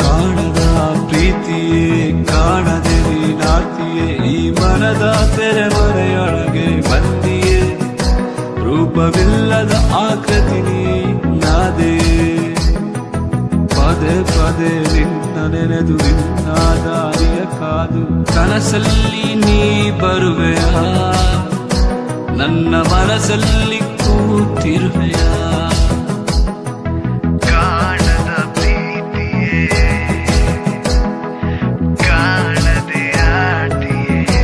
ಕಾಣದ ಪ್ರೀತಿಯೇ ಕಾಣದೆ ನೀನಾತಿಯೇ ಈ ಮನದ ತೆರೆಮರೆಯೊಳಗೆ ಬಂದಿಯೇ ರೂಪವಿಲ್ಲದ ಆಕೃತಿ ನಾದೇ ಪದೇ ಪದೇ ನಿನ್ನ ನೆನೆದು ನಿನ್ನ ದಾರಿಯ ಕಾದು ಕನಸಲ್ಲಿ ನೀ ಬರುವೆಯ ನನ್ನ ಮನಸ್ಸಲ್ಲಿ ಕೂತಿರುವೆಯ ಕಾಣದ ಪ್ರೀತಿಯೇ ಕಾಣದೆ ಆಟಿಯೇ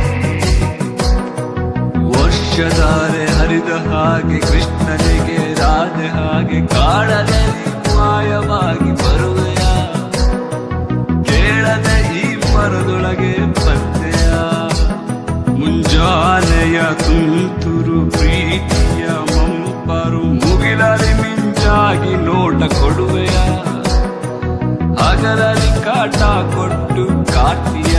ವರ್ಷಧಾರೆ ಹರಿದ ಹಾಗೆ ಕೃಷ್ಣನಿಗೆ ರಾಧೆ ಹಾಗೆ ಕಾಣದೆ ಮಾಯವಾಗಿ ಬರುವೆಯ ಕೇಳದೆ ಈ ಮರದೊಳಗೆ ಬಂದೆಯ ಮುಂಜಾನೆಯ ತುಂತುರು ಪ್ರೀತಿಯ ಮಂಪರು ಮುಗಿಲರಿ ಮಿಂಚಾಗಿ ನೋಟ ಕೊಡುವೆಯ ಹಗಲಲ್ಲಿ ಕಾಟ ಕೊಟ್ಟು ಕಾಟಿಯ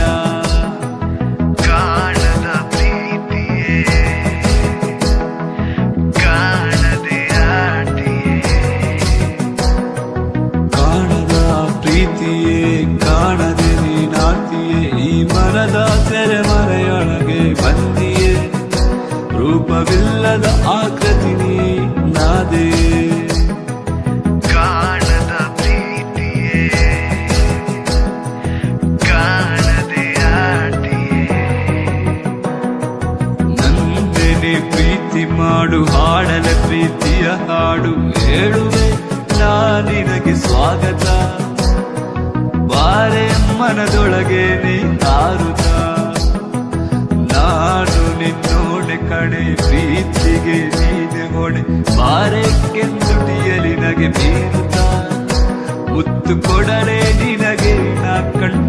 ಕಾಣದ ಪ್ರೀತಿಯೇ ಕಾಣದೆ ಆಟಿಯೇ ಕಾಣದ ಪ್ರೀತಿಯೇ ಕಾಣದೆ ನೀನಾತಿಯೇ ಈ ಮನದ ತೆರೆಮರೆಯೊಳಗೆ ಬಂದಿಯೇ ರೂಪವಿಲ್ಲದ ಆಕೃತಿ ನಾದೇ ಕಾಣದ ಪ್ರೀತಿಯೇ ಕಾಣದೆ ಆಟಿಯೇ ನಂದೆನೆ ಪ್ರೀತಿ ಮಾಡು ಹಾಡಲ ಪ್ರೀತಿಯ ಹಾಡು ಹೇಳುವೆ ನಿನಗೆ ಸ್ವಾಗತ ಬಾರೆ ಮನದೊಳಗೆ ನೀ ಹಾರುತ್ತ ನಾನು ನಿನ್ನೋಡೆ ಕಡೆ ಪ್ರೀತಿಗೆ ನೀನೆ ಹೊಡೆ ಬಾರೆಕ್ಕೆ ತುಟಿಯಲಿ ನಗೆ ಬೀರುತ್ತ ಮುತ್ತು ಕೊಡಲೆ ನಿನಗೆ ನಾ ಕಣ್ಣು